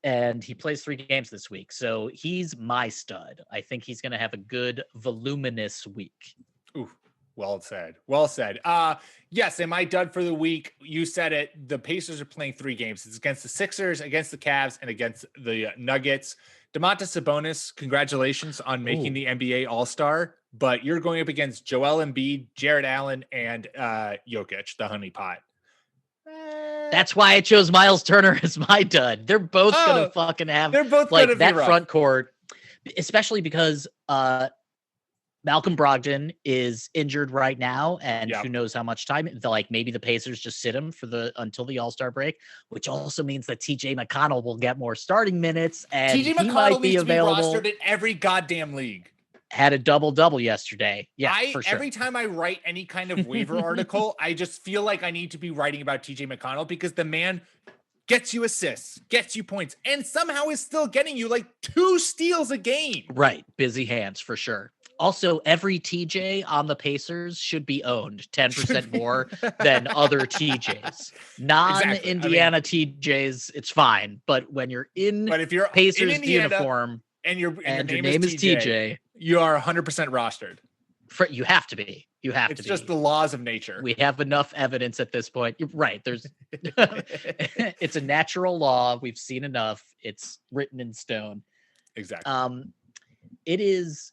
Speaker 3: And he plays 3 games this week. So he's my stud. I think he's going to have a good, voluminous week.
Speaker 2: Ooh, well said. Well said. Yes, and my dud for the week, you said it. The Pacers are playing 3 games. It's against the Sixers, against the Cavs, and against the Nuggets. Domantas Sabonis, congratulations on making the NBA All-Star. But you're going up against Joel Embiid, Jared Allen, and Jokic, the honeypot.
Speaker 3: That's why I chose Miles Turner as my dud. They're both gonna fucking have.
Speaker 2: They're both
Speaker 3: like that front court, especially because Malcolm Brogdon is injured right now, and who knows how much time. Like maybe the Pacers just sit him for until the All-Star break, which also means that TJ McConnell will get more starting minutes, and
Speaker 2: TJ McConnell
Speaker 3: might be
Speaker 2: needs
Speaker 3: available.
Speaker 2: to be rostered in every goddamn league.
Speaker 3: Had a double-double yesterday. Yeah, for sure.
Speaker 2: Every time I write any kind of waiver article, I just feel like I need to be writing about TJ McConnell because the man gets you assists, gets you points, and somehow is still getting you like 2 steals a game.
Speaker 3: Right. Busy hands for sure. Also, every TJ on the Pacers should be owned 10% more than other TJs. Non-Indiana TJs, it's fine. But when you're if you're Pacers in Indiana, uniform and your name is TJ,
Speaker 2: you are 100% rostered.
Speaker 3: You have to be. It's
Speaker 2: just the laws of nature.
Speaker 3: We have enough evidence at this point. You're right. There's it's a natural law. We've seen enough. It's written in stone.
Speaker 2: Exactly.
Speaker 3: It is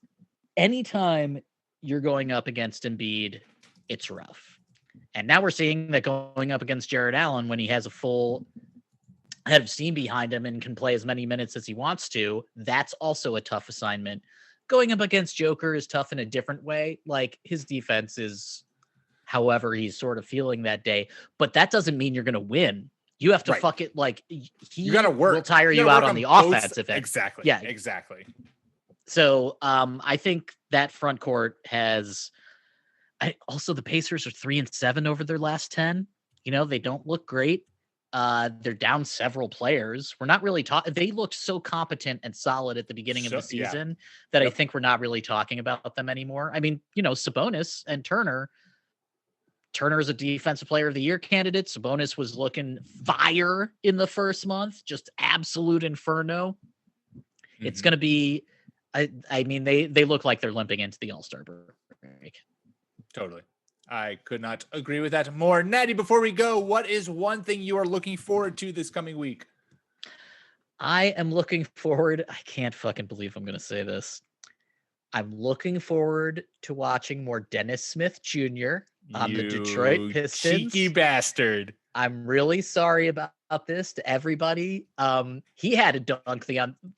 Speaker 3: anytime you're going up against Embiid, it's rough. And now we're seeing that going up against Jared Allen when he has a full head of steam behind him and can play as many minutes as he wants to, that's also a tough assignment. Going up against Joker is tough in a different way. Like his defense is however he's sort of feeling that day, but that doesn't mean you're going to win. You have to fuck it. Like
Speaker 2: you got to work.
Speaker 3: Will tire you out on the offensive end.
Speaker 2: Exactly.
Speaker 3: Yeah,
Speaker 2: exactly.
Speaker 3: So I think that front court has also the Pacers are 3-7 over their last 10. they don't look great. They're down several players. We're not really talking. They looked so competent and solid at the beginning of the season that I think we're not really talking about them anymore. I mean, Sabonis and Turner. Turner is a defensive player of the year candidate. Sabonis was looking fire in the first month, just absolute inferno. Mm-hmm. It's going to be, I mean, they look like they're limping into the All-Star break.
Speaker 2: Totally. I could not agree with that more. Natty, before we go, what is one thing you are looking forward to this coming week?
Speaker 3: I am looking forward. I can't fucking believe I'm going to say this. I'm looking forward to watching more Dennis Smith Jr. on the Detroit Pistons.
Speaker 2: Cheeky bastard.
Speaker 3: I'm really sorry about this to everybody. He had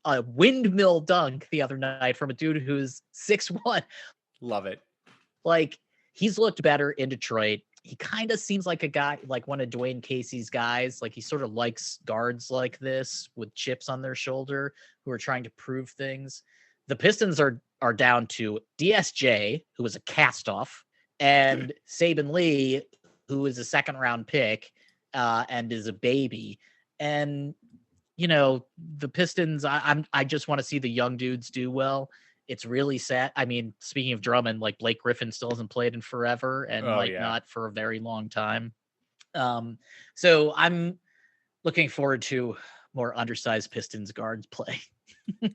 Speaker 3: a windmill dunk the other night from a dude who's 6'1".
Speaker 2: Love it.
Speaker 3: Like, he's looked better in Detroit. He kind of seems like a guy, like one of Dwayne Casey's guys. Like, he sort of likes guards like this with chips on their shoulder who are trying to prove things. The Pistons are down to DSJ, who is a cast-off, and Saban Lee, who is a second-round pick and is a baby. And, the Pistons, I just want to see the young dudes do well. It's really sad. I mean, speaking of Drummond, like Blake Griffin still hasn't played in forever and not for a very long time. So I'm looking forward to more undersized Pistons guards play.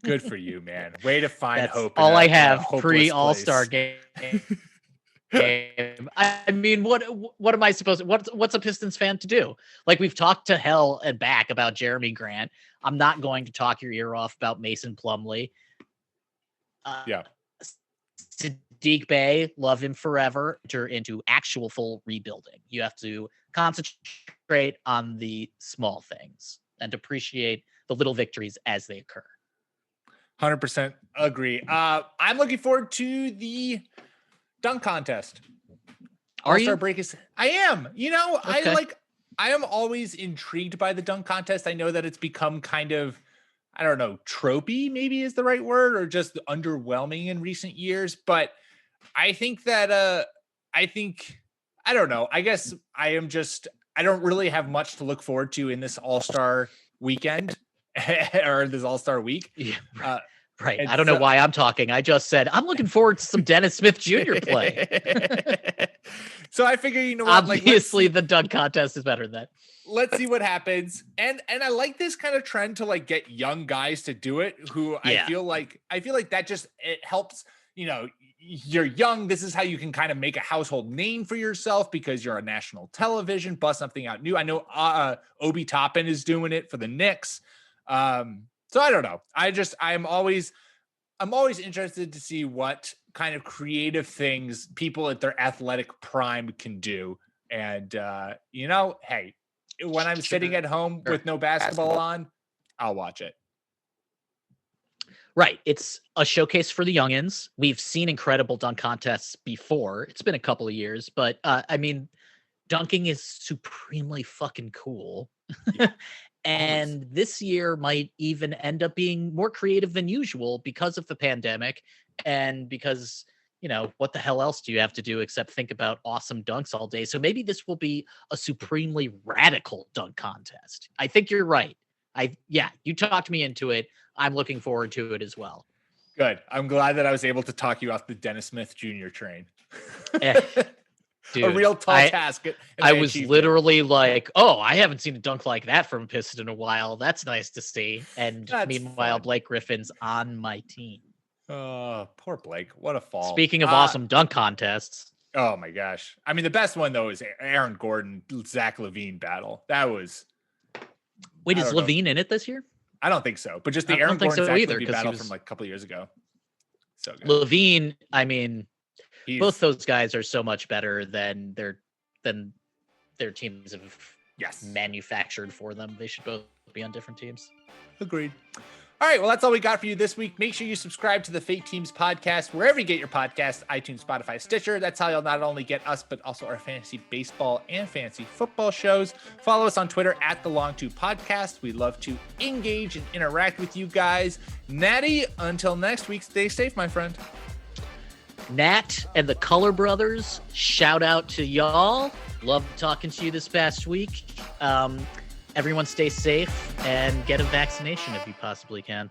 Speaker 2: Good for you, man. Way to find hope.
Speaker 3: All I have pre-All-Star game. I mean, what am I supposed to, what's a Pistons fan to do? Like, we've talked to hell and back about Jeremy Grant. I'm not going to talk your ear off about Mason Plumlee. Sadiq Bey, love him forever. Enter into actual full rebuilding. You have to concentrate on the small things and appreciate the little victories as they occur.
Speaker 2: 100% agree. I'm looking forward to the dunk contest.
Speaker 3: All-Star
Speaker 2: break is. I am.
Speaker 3: Okay.
Speaker 2: I am always intrigued by the dunk contest. I know that it's become kind of, I don't know, tropey maybe is the right word, or just underwhelming in recent years. But I think that, I don't know. I guess I don't really have much to look forward to in this All-Star weekend or this All-Star week.
Speaker 3: Yeah, right. I don't know why I'm talking. I just said, I'm looking forward to some Dennis Smith Jr. play.
Speaker 2: So I figure, what?
Speaker 3: Obviously the dunk contest is better than that.
Speaker 2: Let's see what happens. And I like this kind of trend to get young guys to do it who I feel like that just, it helps, you're young. This is how you can kind of make a household name for yourself because you're on national television, bust something out new. I know Obi Toppin is doing it for the Knicks. So I don't know. I'm always interested to see what kind of creative things people at their athletic prime can do. And, hey, when I'm sitting at home with no basketball on, I'll watch it.
Speaker 3: Right. It's a showcase for the youngins. We've seen incredible dunk contests before. It's been a couple of years, but I mean, dunking is supremely fucking cool. Yeah. And this year might even end up being more creative than usual because of the pandemic and because, what the hell else do you have to do except think about awesome dunks all day? So maybe this will be a supremely radical dunk contest. I think you're right. You talked me into it. I'm looking forward to it as well.
Speaker 2: Good. I'm glad that I was able to talk you off the Dennis Smith Jr. train.
Speaker 3: Dude,
Speaker 2: a real tall task.
Speaker 3: I was literally like, oh, I haven't seen a dunk like that from Piston in a while. That's nice to see. And meanwhile, Blake Griffin's on my team.
Speaker 2: Oh, poor Blake. What a fall.
Speaker 3: Speaking of awesome dunk contests.
Speaker 2: Oh my gosh. I mean, the best one though is Aaron Gordon, Zach LaVine battle. That was.
Speaker 3: Wait, is LaVine in it this year?
Speaker 2: I don't think so, but just the Aaron Gordon Zach LaVine battle from a couple of years ago. So good.
Speaker 3: LaVine, I mean, both those guys are so much better than their teams have manufactured for them. They should both be on different teams.
Speaker 2: Agreed. All right, well, that's all we got for you this week. Make sure you subscribe to the Fate Teams podcast, wherever you get your podcasts, iTunes, Spotify, Stitcher. That's how you'll not only get us, but also our fantasy baseball and fantasy football shows. Follow us on Twitter at the Long2 Podcast. We love to engage and interact with you guys. Natty, until next week, stay safe, my friend.
Speaker 3: Nat and the Color Brothers, shout out to y'all. Love talking to you this past week. Everyone stay safe and get a vaccination if you possibly can.